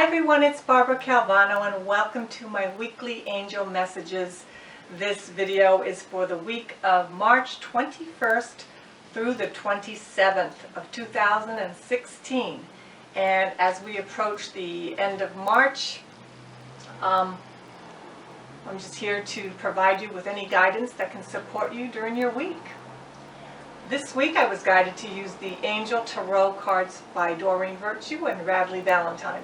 Hi everyone, it's Barbara Calvano and welcome to my weekly angel messages. This video is for the week of March 21st through the 27th of 2016. And as we approach the end of March, I'm just here to provide you with any guidance that can support you during your week. This week I was guided to use the Angel Tarot cards by Doreen Virtue and Radley Valentine.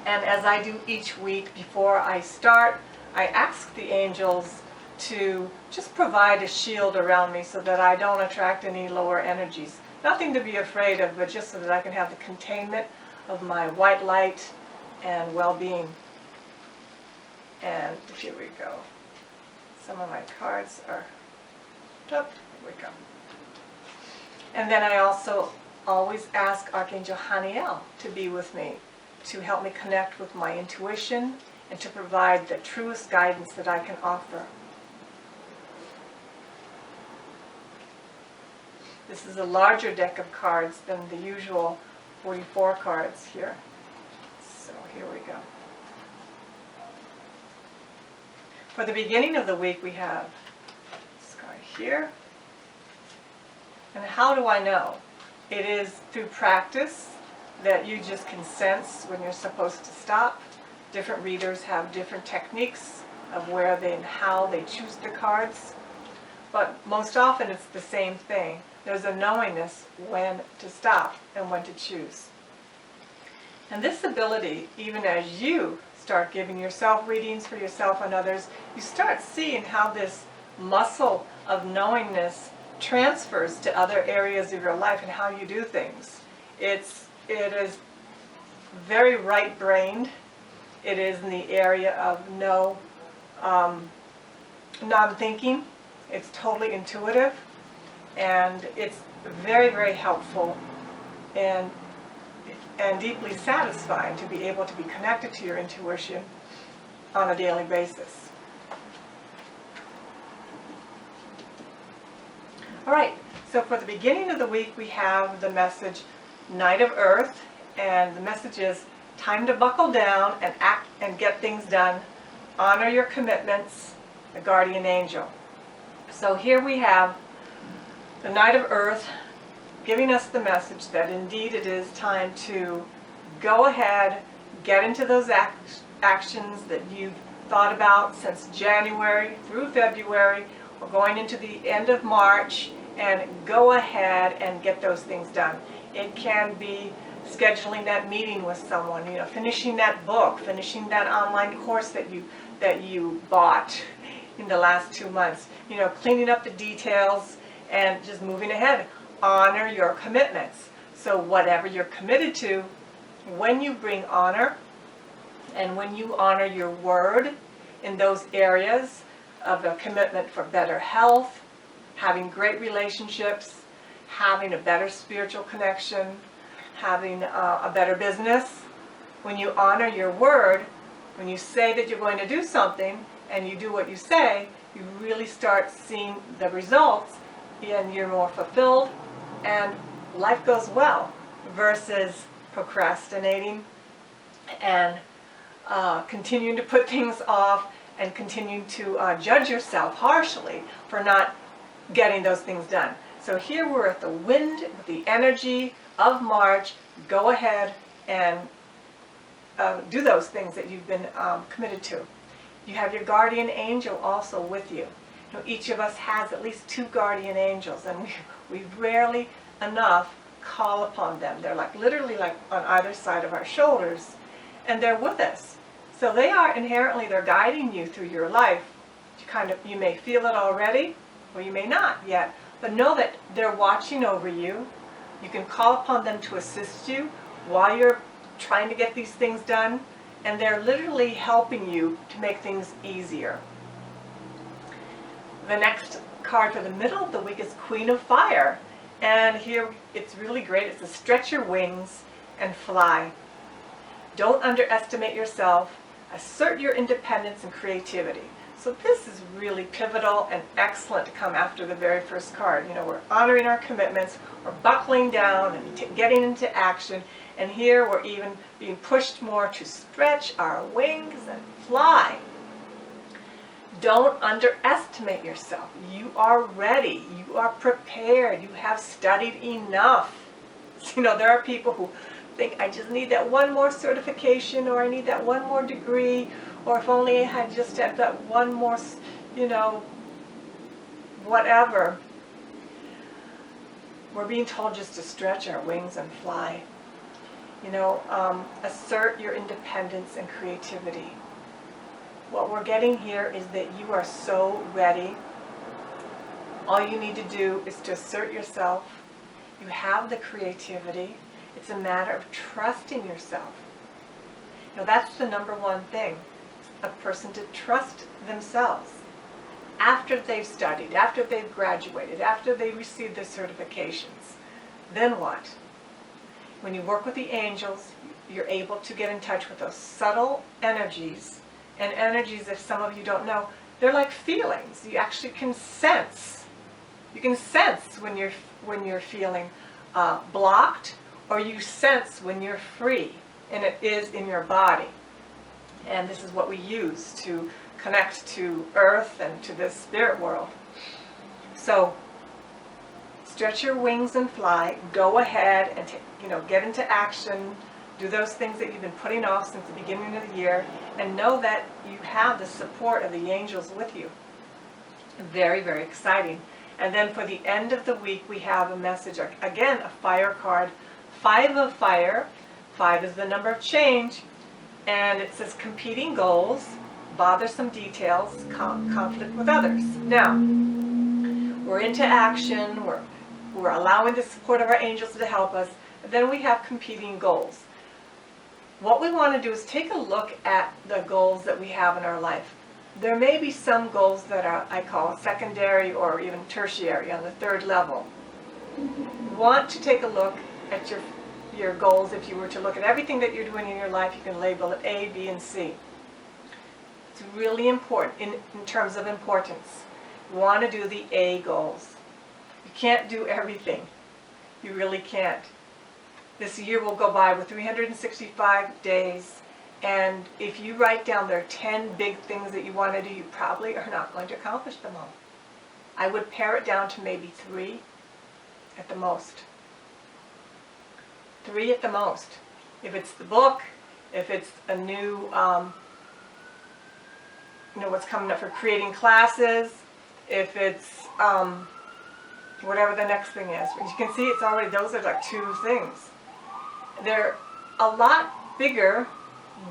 And as I do each week before I start, I ask the angels to just provide a shield around me so that I don't attract any lower energies. Nothing to be afraid of, but just so that I can have the containment of my white light and well-being. And here we go. Some of my cards are up. Here we go. And then I also always ask Archangel Haniel to be with me, to help me connect with my intuition and to provide the truest guidance that I can offer. This is a larger deck of cards than the usual 44 cards here. So here we go. For the beginning of the week we have this card here. And how do I know? It is through practice that you just can sense when you're supposed to stop. Different readers have different techniques of where they and how they choose the cards. But most often it's the same thing. There's a knowingness when to stop and when to choose. And this ability, even as you start giving yourself readings for yourself and others, you start seeing how this muscle of knowingness transfers to other areas of your life and how you do things. It is very right-brained. It is in the area of no non-thinking. It's totally intuitive, and it's very, very helpful and deeply satisfying to be able to be connected to your intuition on a daily basis. All right, so for the beginning of the week we have the message Knight of Earth, and the message is time to buckle down and act and get things done. Honor your commitments, the guardian angel. So here we have the Knight of Earth giving us the message that indeed it is time to go ahead, get into those actions that you've thought about since January through February. We're going into the end of March, and go ahead and get those things done. It can be scheduling that meeting with someone, finishing that book, finishing that online course that you bought in the last 2 months, cleaning up the details and just moving ahead. Honor your commitments. So whatever you're committed to, when you bring honor and when you honor your word in those areas of a commitment for better health, having great relationships, having a better spiritual connection, having a better business. When you honor your word, when you say that you're going to do something and you do what you say, you really start seeing the results and you're more fulfilled and life goes well, versus procrastinating and continuing to put things off and continuing to judge yourself harshly for not getting those things done. So here we're at the wind, with the energy of March. Go ahead and do those things that you've been committed to. You have your guardian angel also with you. Each of us has at least 2 guardian angels, and we rarely enough call upon them. They're literally on either side of our shoulders, and they're with us. So they are inherently, they're guiding you through your life. You may feel it already, or you may not yet, but know that they're watching over you. You can call upon them to assist you while you're trying to get these things done, and they're literally helping you to make things easier. The next card for the middle of the week is Queen of Fire, and here it's really great. It's to stretch your wings and fly. Don't underestimate yourself. Assert your independence and creativity. So this is really pivotal and excellent to come after the very first card. You know, we're honoring our commitments, we're buckling down and getting into action, and here we're even being pushed more to stretch our wings and fly. Don't underestimate yourself. You are ready. You are prepared. You have studied enough. You know, there are people who think, I just need that one more certification, or I need that one more degree, or if only I had just had that one more, you know, whatever. We're being told just to stretch our wings and fly. You know, assert your independence and creativity. What we're getting here is that you are so ready. All you need to do is to assert yourself. You have the creativity. It's a matter of trusting yourself. You know, that's the number one thing. A person to trust themselves. After they've studied, after they've graduated, after they receive their certifications, then what? When you work with the angels, you're able to get in touch with those subtle energies. And energies, if some of you don't know, they're like feelings. You actually can sense. You can sense when you're feeling blocked, or you sense when you're free, and it is in your body. And this is what we use to connect to Earth and to this spirit world. So stretch your wings and fly. Go ahead and get into action. Do those things that you've been putting off since the beginning of the year, and know that you have the support of the angels with you. Very, very exciting. And then for the end of the week, we have a message, again, a fire card. 5 of fire. 5 is the number of change. And it says competing goals, bothersome details, conflict with others. Now, we're into action. We're allowing the support of our angels to help us. And then we have competing goals. What we want to do is take a look at the goals that we have in our life. There may be some goals that are, I call secondary or even tertiary, on the 3rd level. You want to take a look at your goals. If you were to look at everything that you're doing in your life, you can label it A, B, and C. It's really important in terms of importance. You want to do the A goals. You can't do everything. You really can't. This year will go by with 365 days, and if you write down there 10 big things that you want to do, you probably are not going to accomplish them all. I would pare it down to maybe 3 at the most. 3 at the most. If it's the book, if it's a new, what's coming up for creating classes, if it's whatever the next thing is. But you can see it's already, those are like 2 things. They're a lot bigger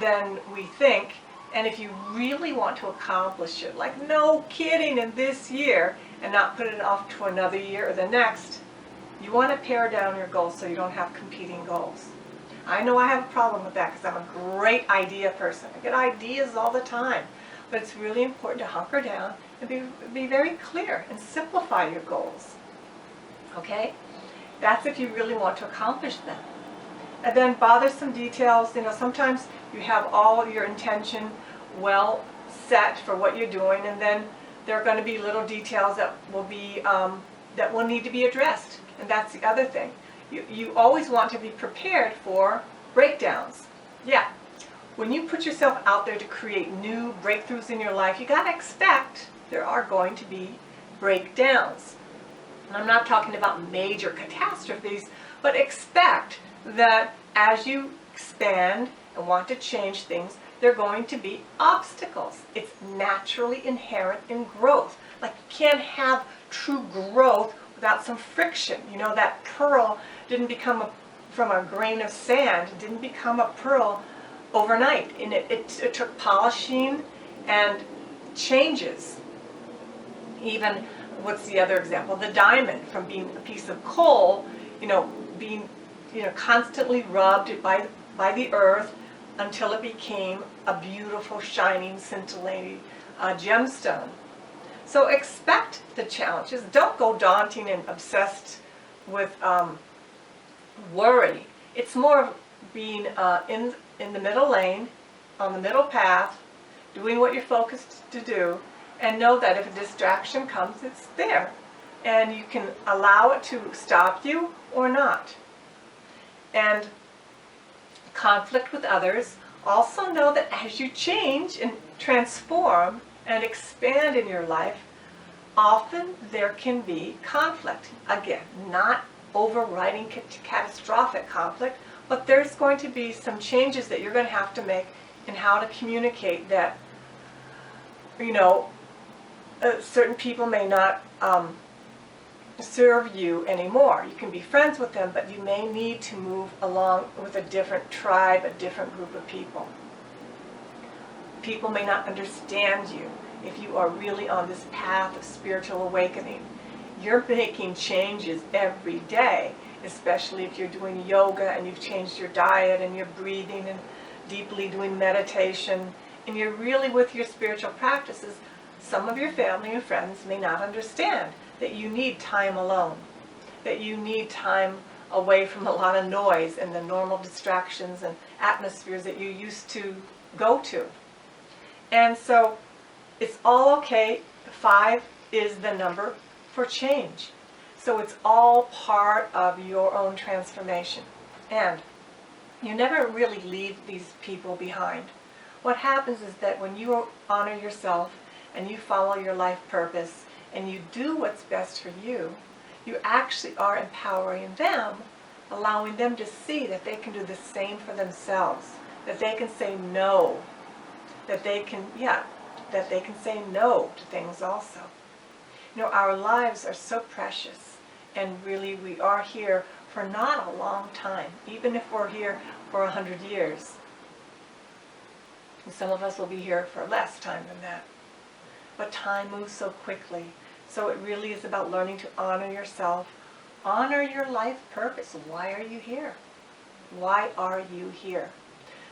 than we think, and if you really want to accomplish it, like no kidding, in this year, and not put it off to another year or the next, you want to pare down your goals so you don't have competing goals. I know I have a problem with that because I'm a great idea person. I get ideas all the time, but it's really important to hunker down and be very clear and simplify your goals. Okay? That's if you really want to accomplish them. And then bothersome details, sometimes you have all your intention well set for what you're doing, and then there are going to be little details that will need to be addressed. And that's the other thing. You always want to be prepared for breakdowns. Yeah. When you put yourself out there to create new breakthroughs in your life, you got to expect there are going to be breakdowns. And I'm not talking about major catastrophes, but expect that as you expand and want to change things, there are going to be obstacles. It's naturally inherent in growth. Like, you can't have true growth without some friction. That pearl didn't become from a grain of sand. It didn't become a pearl overnight. And it took polishing and changes. Even, what's the other example? The diamond, from being a piece of coal, being constantly rubbed by the earth until it became a beautiful, shining, scintillating gemstone. So expect the challenges. Don't go daunting and obsessed with worry. It's more of being in the middle lane, on the middle path, doing what you're focused to do, And know that if a distraction comes, it's there. And you can allow it to stop you or not. And conflict with others, also know that as you change and transform and expand in your life, often there can be conflict. Again, not overriding catastrophic conflict, but there's going to be some changes that you're going to have to make in how to communicate that, certain people may not serve you anymore. You can be friends with them, but you may need to move along with a different tribe, a different group of people. People may not understand you if you are really on this path of spiritual awakening. You're making changes every day, especially if you're doing yoga and you've changed your diet and you're breathing and deeply doing meditation, and you're really with your spiritual practices. Some of your family and friends may not understand that you need time alone, that you need time away from a lot of noise and the normal distractions and atmospheres that you used to go to. And so it's all okay. 5 is the number for change. So it's all part of your own transformation. And you never really leave these people behind. What happens is that when you honor yourself and you follow your life purpose and you do what's best for you, you actually are empowering them, allowing them to see that they can do the same for themselves, that they can say no, that they can say no to things also. Our lives are so precious, and really we are here for not a long time, even if we're here for 100 years. And some of us will be here for less time than that. But time moves so quickly. So it really is about learning to honor yourself, honor your life purpose. Why are you here? Why are you here?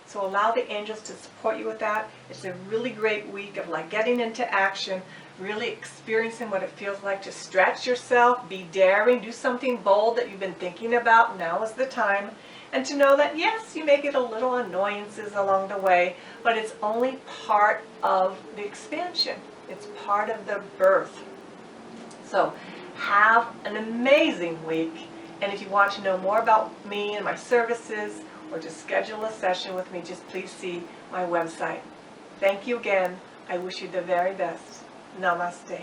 So allow the angels to support you with that. It's a really great week of getting into action, really experiencing what it feels like to stretch yourself, be daring, do something bold that you've been thinking about. Now is the time. And to know that, yes, you may get a little annoyances along the way, but it's only part of the expansion. It's part of the birth. So have an amazing week. And if you want to know more about me and my services, or to schedule a session with me, just please see my website. Thank you again. I wish you the very best. Namaste.